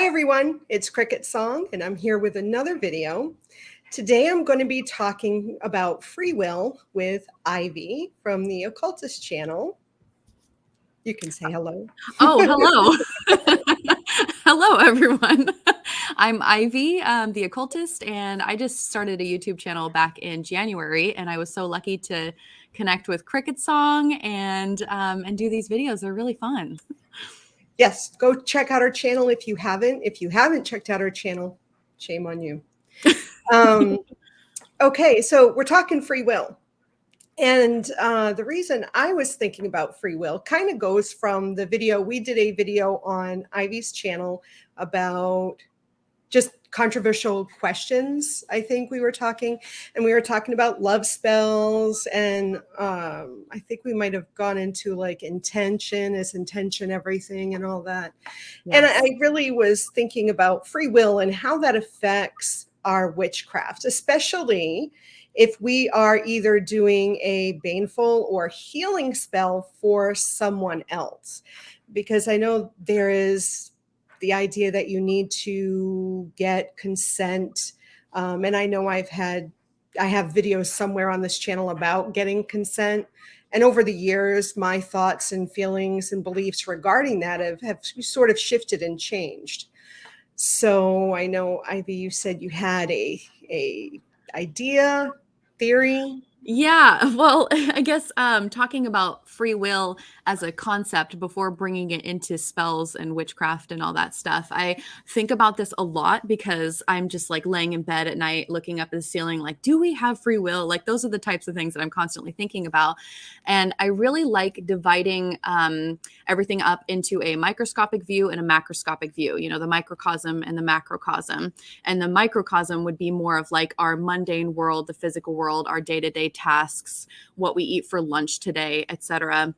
Hi everyone, it's CricketSong and I'm here with another video. Today I'm going to be talking about free will with Ivy from the Occultist channel. You can say hello. Oh, hello. Hello, everyone. I'm Ivy, the occultist, and I just started a YouTube channel back in January, and I was so lucky to connect with CricketSong and do these videos. They're really fun. Yes, go check out our channel if you haven't. If you haven't checked out our channel, shame on you. Okay, so we're talking free will. And the reason I was thinking about free will kind of goes from the video. We did a video on Ivy's channel about just controversial questions. I think we were talking about love spells. And I think we might have gone into like intention, is intention everything and all that. Yes. And I really was thinking about free will and how that affects our witchcraft, especially if we are either doing a baneful or healing spell for someone else. Because I know there is the idea that you need to get consent. And I know I have videos somewhere on this channel about getting consent. And over the years, my thoughts and feelings and beliefs regarding that have sort of shifted and changed. So I know, Ivy, you said you had a idea, theory. Yeah, well, I guess talking about free will as a concept before bringing it into spells and witchcraft and all that stuff, I think about this a lot because I'm just like laying in bed at night looking up at the ceiling like, do we have free will? Like those are the types of things that I'm constantly thinking about. And I really like dividing everything up into a microscopic view and a macroscopic view, you know, the microcosm and the macrocosm. And the microcosm would be more of like our mundane world, the physical world, our day-to-day tasks, what we eat for lunch today, etc.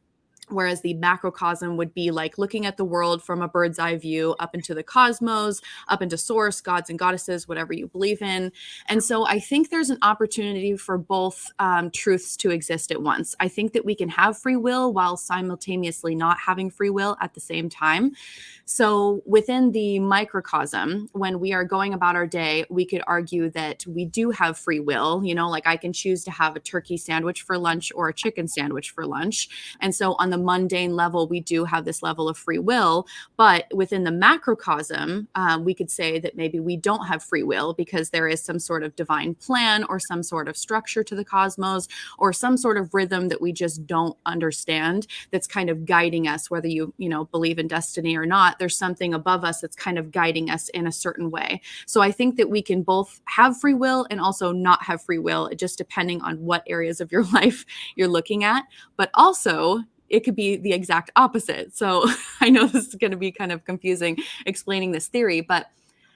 Whereas the macrocosm would be like looking at the world from a bird's eye view up into the cosmos, up into source, gods and goddesses, whatever you believe in. And so I think there's an opportunity for both truths to exist at once. I think that we can have free will while simultaneously not having free will at the same time. So within the microcosm, when we are going about our day, we could argue that we do have free will, you know, like I can choose to have a turkey sandwich for lunch or a chicken sandwich for lunch. And so on the mundane level, we do have this level of free will. But within the macrocosm, we could say that maybe we don't have free will because there is some sort of divine plan or some sort of structure to the cosmos or some sort of rhythm that we just don't understand that's kind of guiding us, whether you believe in destiny or not. There's something above us that's kind of guiding us in a certain way. So I think that we can both have free will and also not have free will, just depending on what areas of your life you're looking at. But also, it could be the exact opposite. So I know this is going to be kind of confusing explaining this theory, but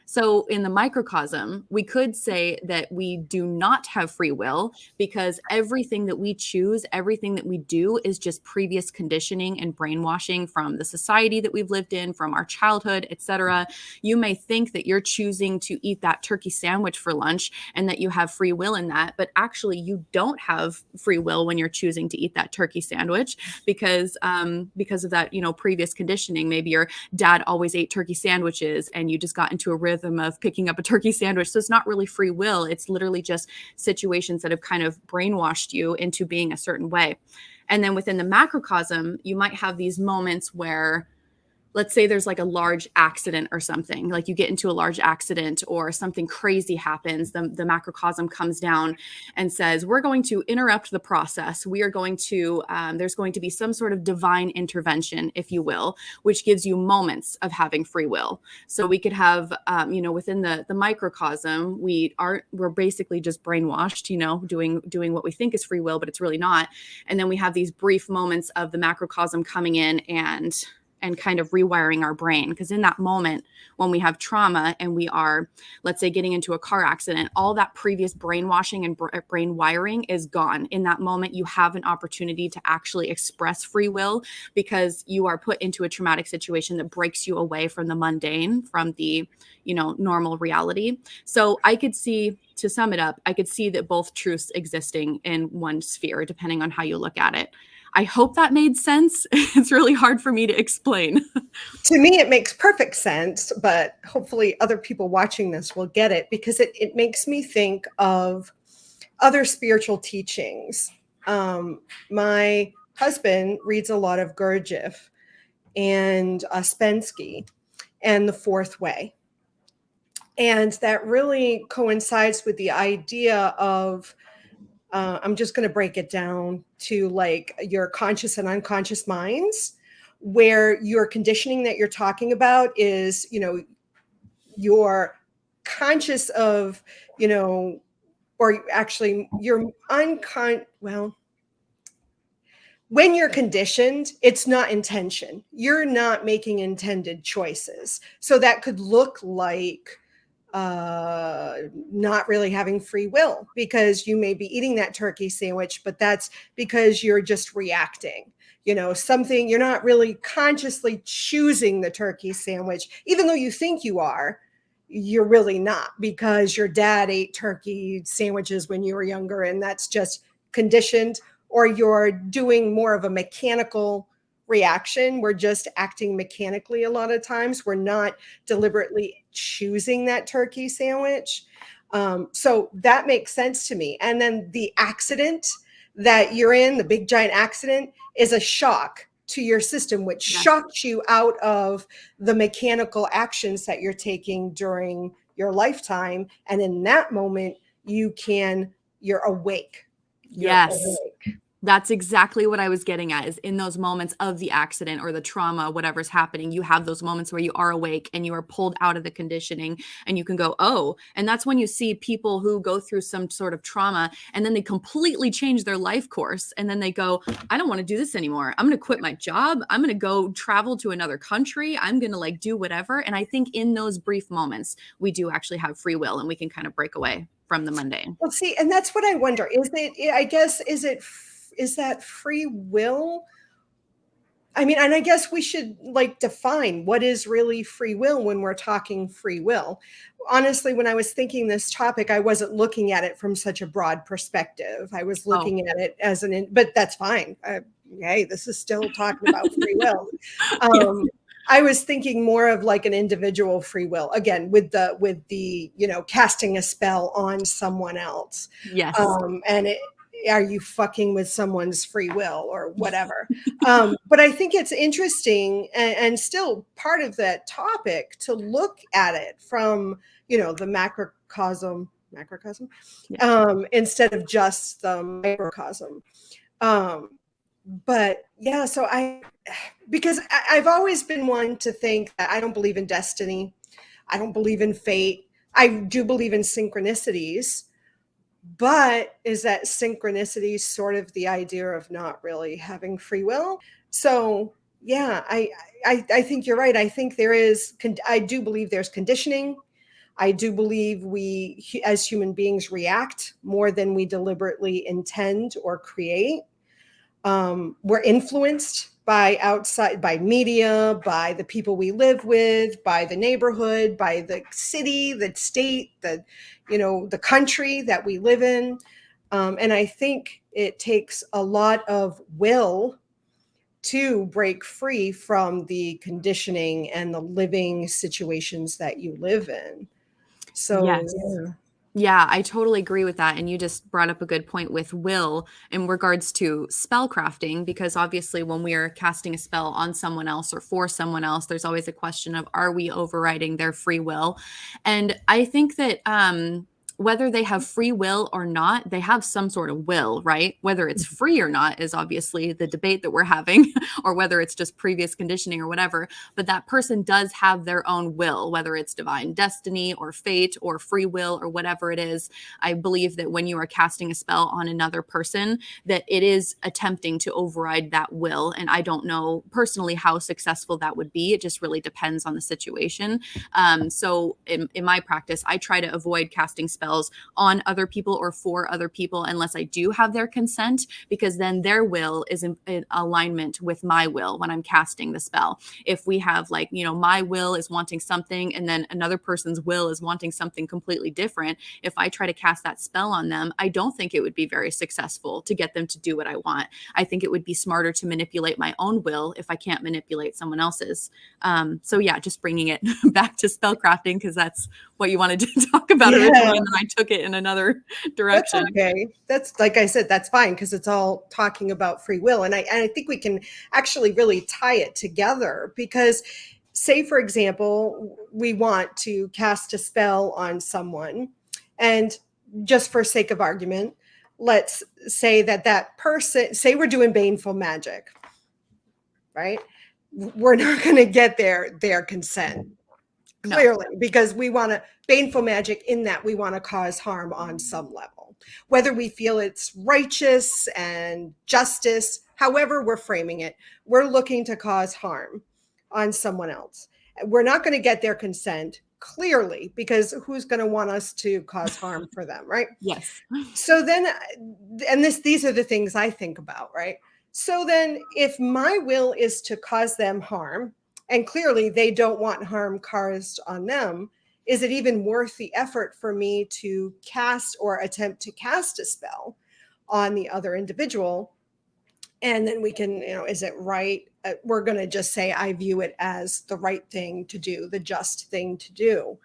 so in the microcosm, we could say that we do not have free will because everything that we choose, everything that we do is just previous conditioning and brainwashing from the society that we've lived in, from our childhood, etc. You may think that you're choosing to eat that turkey sandwich for lunch and that you have free will in that, but actually you don't have free will when you're choosing to eat that turkey sandwich because of that, previous conditioning. Maybe your dad always ate turkey sandwiches and you just got into a rhythm of picking up a turkey sandwich. So it's not really free will. It's literally just situations that have kind of brainwashed you into being a certain way. And then within the macrocosm, you might have these moments where, let's say there's like a large accident or something, like you get into a large accident or something crazy happens. The macrocosm comes down and says, we're going to interrupt the process. We are going to, there's going to be some sort of divine intervention, if you will, which gives you moments of having free will. So we could have, within the microcosm, we're basically just brainwashed, doing what we think is free will, but it's really not. And then we have these brief moments of the macrocosm coming in and kind of rewiring our brain. Because in that moment, when we have trauma and we are, let's say, getting into a car accident, all that previous brainwashing and brain wiring is gone. In that moment, you have an opportunity to actually express free will because you are put into a traumatic situation that breaks you away from the mundane, from the, normal reality. So I could see to sum it up, I could see that both truths existing in one sphere, depending on how you look at it. I hope that made sense. It's really hard for me to explain. To me, it makes perfect sense, but hopefully other people watching this will get it, because it makes me think of other spiritual teachings. My husband reads a lot of Gurdjieff and Ouspensky and the Fourth Way. And that really coincides with the idea of, I'm just going to break it down to like your conscious and unconscious minds, where your conditioning that you're talking about is, you're conscious of, or actually you're when you're conditioned, it's not intention. You're not making intended choices. So that could look like not really having free will, because you may be eating that turkey sandwich, but that's because you're just reacting. Something, you're not really consciously choosing the turkey sandwich, even though you think you are. You're really not, because your dad ate turkey sandwiches when you were younger, and that's just conditioned. Or you're doing more of a mechanical reaction. We're just acting mechanically a lot of times. We're not deliberately choosing that turkey sandwich. So that makes sense to me. And then the accident that you're in, the big giant accident, is a shock to your system, which shocks you out of the mechanical actions that you're taking during your lifetime. And in that moment, you're awake. Yes. That's exactly what I was getting at, is in those moments of the accident or the trauma, whatever's happening, you have those moments where you are awake and you are pulled out of the conditioning, and you can go, oh, and that's when you see people who go through some sort of trauma and then they completely change their life course. And then they go, I don't want to do this anymore. I'm going to quit my job. I'm going to go travel to another country. I'm going to like do whatever. And I think in those brief moments, we do actually have free will, and we can kind of break away from the mundane. Well, see, and that's what I wonder. Is that free will? I mean, and I guess we should like define what is really free will when we're talking free will. Honestly, when I was thinking this topic, I wasn't looking at it from such a broad perspective. I was looking at it as but that's fine. Hey, this is still talking about free will. I was thinking more of like an individual free will, again, with the casting a spell on someone else. Yes. And are you fucking with someone's free will or whatever? But I think it's interesting and still part of that topic to look at it from, the macrocosm, instead of just the microcosm. But yeah, so because I've always been one to think that I don't believe in destiny. I don't believe in fate. I do believe in synchronicities. But is that synchronicity sort of the idea of not really having free will? So yeah, I think you're right. I think I do believe there's conditioning. I do believe we, as human beings, react more than we deliberately intend or create. We're influenced by media, by the people we live with, by the neighborhood, by the city, the state, the country that we live in. And I think it takes a lot of will to break free from the conditioning and the living situations that you live in. So, yes. Yeah, I totally agree with that. And you just brought up a good point with will in regards to spell crafting, because obviously when we are casting a spell on someone else or for someone else, there's always a question of, are we overriding their free will? And I think that whether they have free will or not, they have some sort of will, right? Whether it's free or not is obviously the debate that we're having, or whether it's just previous conditioning or whatever. But that person does have their own will, whether it's divine destiny or fate or free will or whatever it is. I believe that when you are casting a spell on another person, that it is attempting to override that will. And I don't know personally how successful that would be. It just really depends on the situation. So in my practice, I try to avoid casting spells spells on other people or for other people unless I do have their consent, because then their will is in alignment with my will when I'm casting the spell. If we have like, you know, my will is wanting something and then another person's will is wanting something completely different, if I try to cast that spell on them, I don't think it would be very successful to get them to do what I want. I think it would be smarter to manipulate my own will if I can't manipulate someone else's. So yeah, just bringing it back to spellcrafting because that's what you wanted to talk about originally, and then I took it in another direction. That's okay. That's, like I said, that's fine because it's all talking about free will. And I think we can actually really tie it together because, say, for example, we want to cast a spell on someone. And just for sake of argument, let's say that person, say we're doing baneful magic, right? We're not going to get their consent. Clearly, no. Because we want to baneful magic in that we want to cause harm on some level, whether we feel it's righteous and justice, however we're framing it, we're looking to cause harm on someone else. We're not going to get their consent, clearly, because who's going to want us to cause harm for them, right? Yes. So then, and these are the things I think about, right? So then if my will is to cause them harm, and clearly they don't want harm caused on them, is it even worth the effort for me to cast or attempt to cast a spell on the other individual? And then we can, you know, is it right? We're going to just say, I view it as the right thing to do, the just thing to do.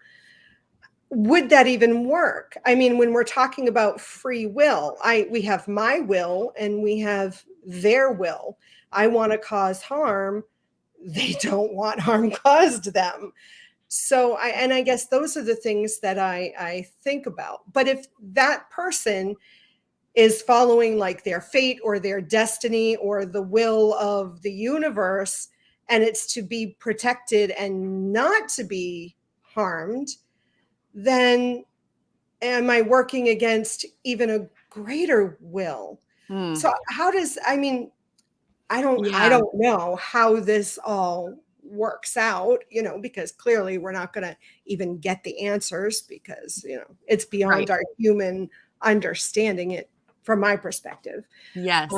Would that even work? I mean, when we're talking about free will, we have my will and we have their will. I want to cause harm. They don't want harm caused them. So I guess those are the things that I think about. But if that person is following like their fate or their destiny or the will of the universe, and it's to be protected and not to be harmed, then am I working against even a greater will? So how does, I mean, I don't know how this all works out, you know, because clearly we're not going to even get the answers because, you know, it's beyond our human understanding it from my perspective. Yes.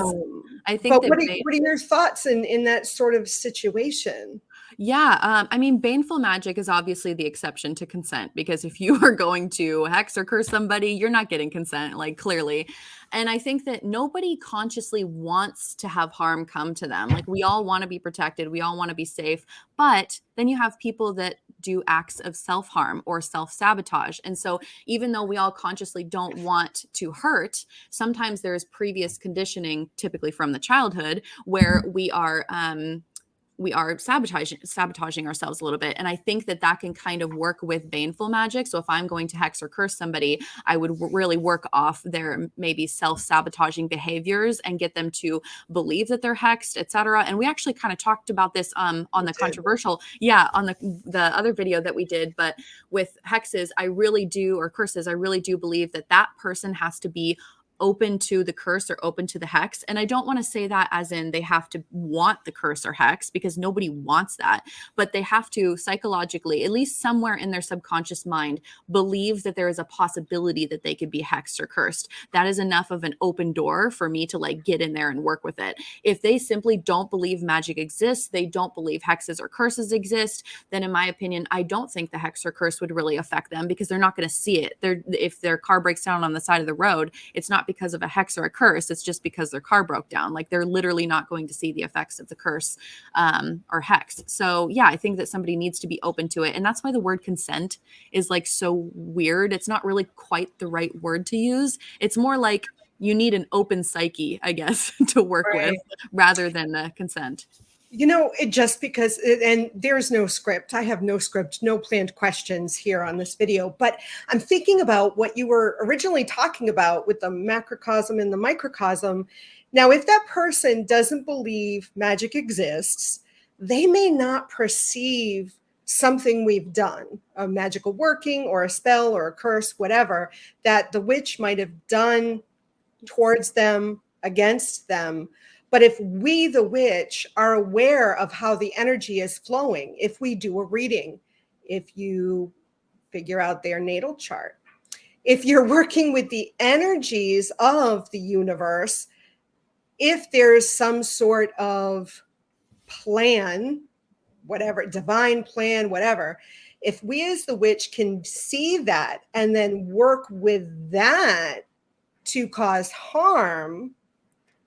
I think but that what are your thoughts in that sort of situation? Yeah, I mean, baneful magic is obviously the exception to consent because if you are going to hex or curse somebody, you're not getting consent, like clearly. And I think that nobody consciously wants to have harm come to them. Like we all want to be protected, we all want to be safe, but then you have people that do acts of self-harm or self-sabotage. And so even though we all consciously don't want to hurt, sometimes there's previous conditioning, typically from the childhood, where we are sabotaging ourselves a little bit. And I think that can kind of work with baneful magic. So if I'm going to hex or curse somebody, I would really work off their maybe self-sabotaging behaviors and get them to believe that they're hexed, etc. And we actually kind of talked about this on the controversial, on the other video that we did. But with hexes, I really do, or curses, I really do believe that person has to be open to the curse or open to the hex. And I don't want to say that as in they have to want the curse or hex, because nobody wants that, but they have to psychologically, at least somewhere in their subconscious mind, believe that there is a possibility that they could be hexed or cursed. That is enough of an open door for me to like get in there and work with it. If they simply don't believe magic exists, they don't believe hexes or curses exist, then in my opinion, I don't think the hex or curse would really affect them because they're not going to see it. If their car breaks down on the side of the road, it's not because of a hex or a curse, it's just because their car broke down. Like they're literally not going to see the effects of the curse or hex. So yeah, I think that somebody needs to be open to it. And that's why the word consent is like so weird. It's not really quite the right word to use. It's more like you need an open psyche, I guess, to work with rather than the consent. You know, it just because, and there's no script. I have no script, no planned questions here on this video, but I'm thinking about what you were originally talking about with the macrocosm and the microcosm. Now, if that person doesn't believe magic exists, they may not perceive something we've done, a magical working or a spell or a curse, whatever, that the witch might have done towards them, against them. But if we, the witch, are aware of how the energy is flowing, if we do a reading, if you figure out their natal chart, if you're working with the energies of the universe, if there's some sort of plan, whatever, divine plan, whatever, if we as the witch can see that and then work with that to cause harm,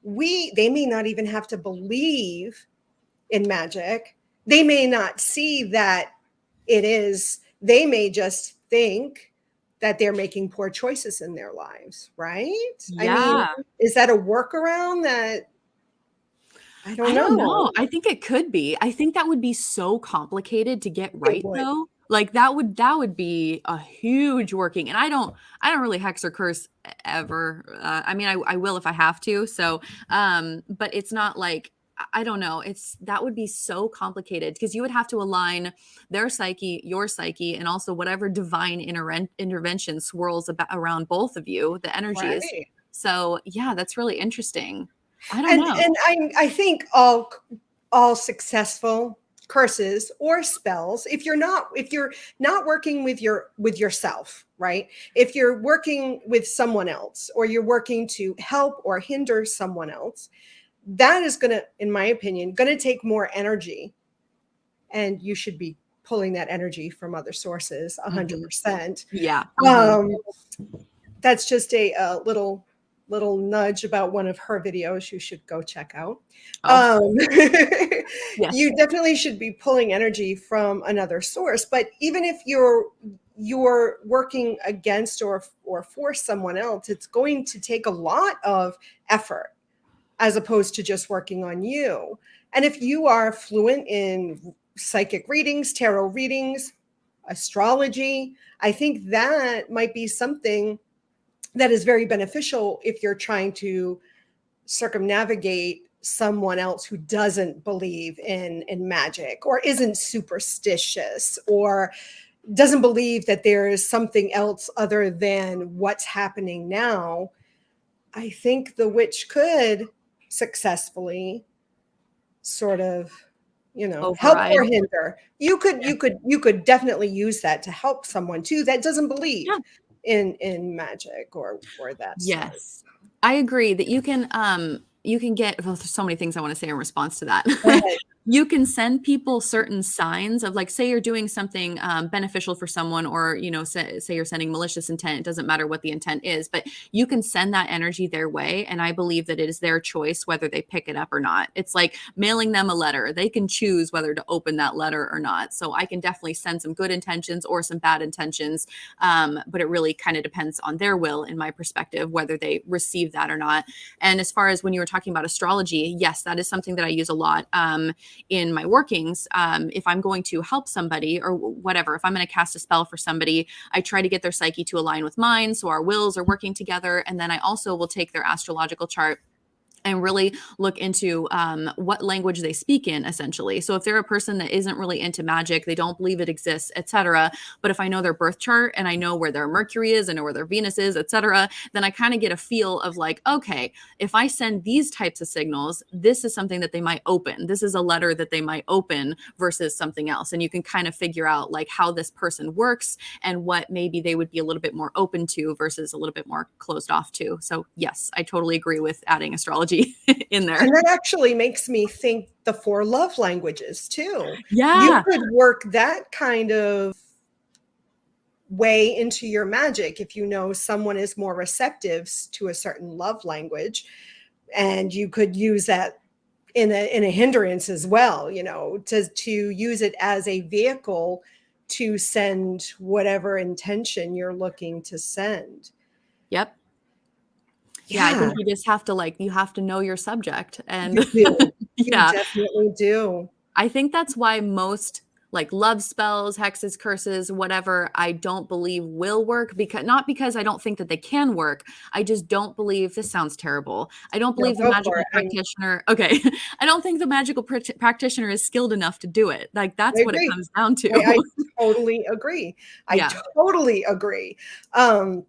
they may not even have to believe in magic. They may not see that it is, they may just think that they're making poor choices in their lives, right? I mean, Yeah. is that a workaround that, I don't I don't know. know. I think it could be. I think that would be so complicated to get It right would. though. Like that would be a huge working. And I don't really hex or curse ever. I mean I will if I have to. So but it's not like I don't know. That would be so complicated because you would have to align their psyche, your psyche, and also whatever divine intervention swirls around both of you, the energies. Right. So yeah, that's really interesting. I don't And know. I think all successful curses or spells, if you're not working with yourself, right? If you're working with someone else, or you're working to help or hinder someone else, that is going to, in my opinion, going to take more energy, and you should be pulling that energy from other sources Mhm. 100%. Yeah. Mhm. Um, that's just a little nudge about one of her videos you should go check out. Oh, yes. You definitely should be pulling energy from another source, but even if you're working against or for someone else, it's going to take a lot of effort as opposed to just working on you. And if you are fluent in psychic readings, tarot readings, astrology, I think that might be something that is very beneficial if you're trying to circumnavigate someone else who doesn't believe in magic, or isn't superstitious, or doesn't believe that there is something else other than what's happening now. I think the witch could successfully sort of, help Override. or hinder. Yeah. You could definitely use that to help someone too that doesn't believe Yeah. in magic or that sort. Yes. I agree that you can get well, there's so many things I want to say in response to that. Go ahead. You can send people certain signs of like, say you're doing something beneficial for someone, or say you're sending malicious intent. It doesn't matter what the intent is, but you can send that energy their way, and I believe that it is their choice whether they pick it up or not. It's like mailing them a letter. They can choose whether to open that letter or not. So I can definitely send some good intentions or some bad intentions, but it really kind of depends on their will, in my perspective, whether they receive that or not. And as far as when you were talking about astrology, yes, that is something that I use a lot in my workings. If I'm going to help somebody or whatever, if I'm going to cast a spell for somebody, I try to get their psyche to align with mine, so our wills are working together. And then I also will take their astrological chart and really look into what language they speak in, essentially. So if they're a person that isn't really into magic, they don't believe it exists, etc., but if I know their birth chart and I know where their Mercury is, I know where their Venus is, etc., then I kind of get a feel of like, okay, if I send these types of signals, this is something that they might open. This is a letter that they might open versus something else. And you can kind of figure out like how this person works and what maybe they would be a little bit more open to versus a little bit more closed off to. So yes, I totally agree with adding astrology in there. And that actually makes me think the 4 love languages too. You Yeah. could work that kind of way into your magic if you know someone is more receptive to a certain love language, and you could use that in a hindrance as well, to use it as a vehicle to send whatever intention you're looking to send. Yep. Yeah, I Yeah, think you just have to you have to know your subject. you And do. You yeah, definitely do. I think that's why most like love spells, hexes, curses, whatever, I don't believe will work, because not because I don't think that they can work. I just don't believe, this sounds terrible. I don't No, believe the go for magical it. practitioner. Okay. I don't think the magical practitioner is skilled enough to do it. Like I that's what it agree. comes down I to. totally agree. I Yeah. totally agree. Um,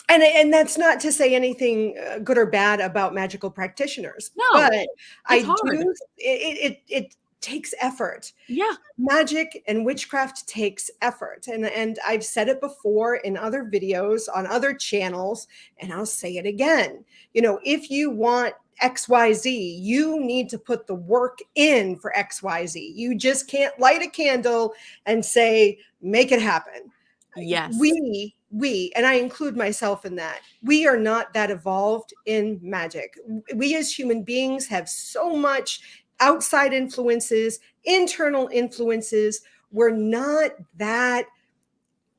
and that's not to say anything good or bad about magical practitioners, No, but I it's hard. do. It takes effort. Yeah. Magic and witchcraft takes effort. And I've said it before in other videos on other channels, and I'll say it again. You know, if you want XYZ, you need to put the work in for XYZ. You just can't light a candle and say, make it happen. Yes. We, and I include myself in that, we are not that evolved in magic. We as human beings have so much outside influences, internal influences. We're not that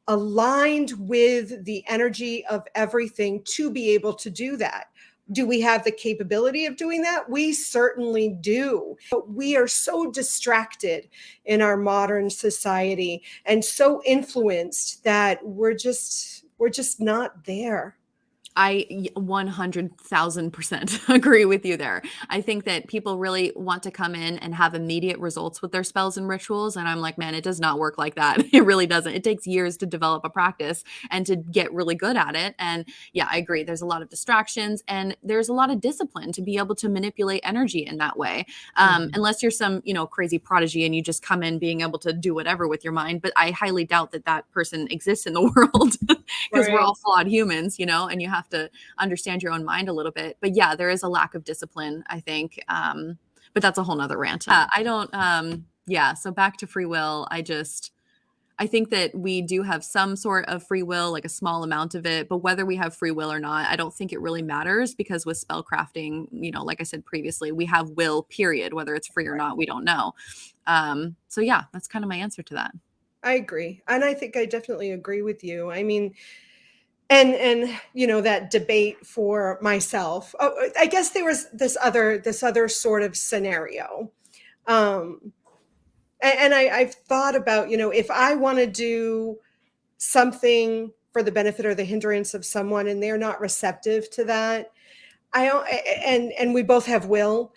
aligned with the energy of everything to be able to do that. Do we have the capability of doing that? We certainly do. But we are so distracted in our modern society and so influenced that we're just not there. I 100,000% agree with you there. I think that people really want to come in and have immediate results with their spells and rituals. And I'm like, man, it does not work like that. It really doesn't. It takes years to develop a practice and to get really good at it. And yeah, I agree. There's a lot of distractions and there's a lot of discipline to be able to manipulate energy in that way. Unless you're some, crazy prodigy and you just come in being able to do whatever with your mind. But I highly doubt that that person exists in the world because we're all flawed humans, and you have to understand your own mind a little bit. But yeah, there is a lack of discipline, I think. But that's a whole nother rant. I don't, so back to free will. I think that we do have some sort of free will, like a small amount of it, but whether we have free will or not, I don't think it really matters because with spellcrafting, like I said previously, we have will, period. Whether it's free or not, we don't know. So yeah, that's kind of my answer to that. I agree. And I think I definitely agree with you. I mean, and that debate for myself. Oh, I guess there was this other sort of scenario. And I've thought about, if I want to do something for the benefit or the hindrance of someone and they're not receptive to that, and we both have will.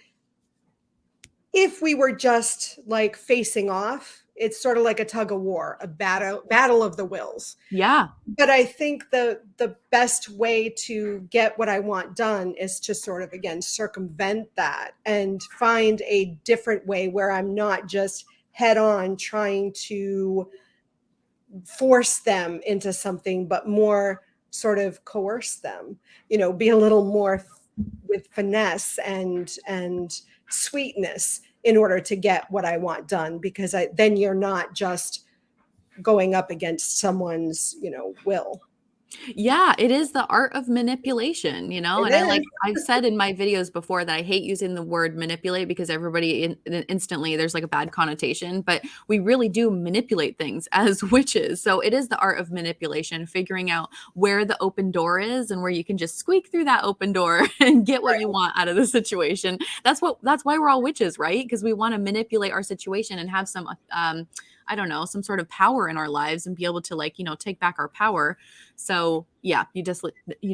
If we were just like facing off, it's sort of like a tug of war, a battle of the wills. Yeah. But I think the best way to get what I want done is to sort of, again, circumvent that and find a different way where I'm not just head on trying to force them into something, but more sort of coerce them, be a little more with finesse and sweetness in order to get what I want done, because then you're not just going up against someone's, will. Yeah, it is the art of manipulation, and I've said in my videos before that I hate using the word manipulate because everybody instantly there's like a bad connotation, but we really do manipulate things as witches. So it is the art of manipulation, figuring out where the open door is and where you can just squeak through that open door and get what you want out of the situation. That's why we're all witches, right? Because we want to manipulate our situation and have some I don't know, some sort of power in our lives and be able to take back our power. So yeah, you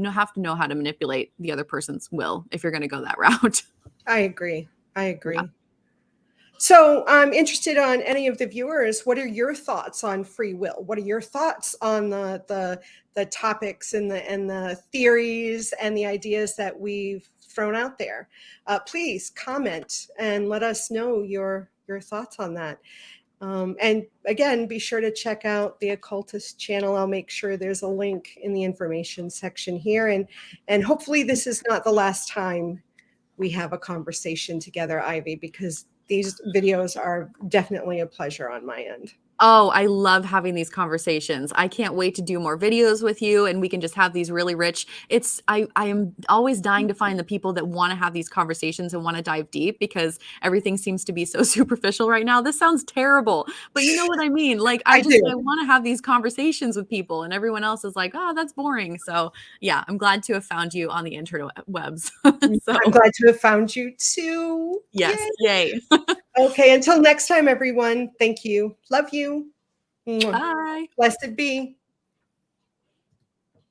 have to know how to manipulate the other person's will if you're going to go that route. I agree. Yeah. So I'm interested on any of the viewers. What are your thoughts on free will? What are your thoughts on the topics and the theories and the ideas that we've thrown out there? Please comment and let us know your thoughts on that. And again, be sure to check out the Occultist channel. I'll make sure there's a link in the information section here. And hopefully this is not the last time we have a conversation together, Ivy, because these videos are definitely a pleasure on my end. Oh, I love having these conversations. I can't wait to do more videos with you and we can just have these really rich. I am always dying to find the people that want to have these conversations and want to dive deep because everything seems to be so superficial right now. This sounds terrible, but you know what I mean? Like I want to have these conversations with people and everyone else is like, oh, that's boring. So yeah, I'm glad to have found you on the interwebs. So, I'm glad to have found you too. Yes. Yay. Okay, until next time, everyone. Thank you. Love you. Bye. Blessed be.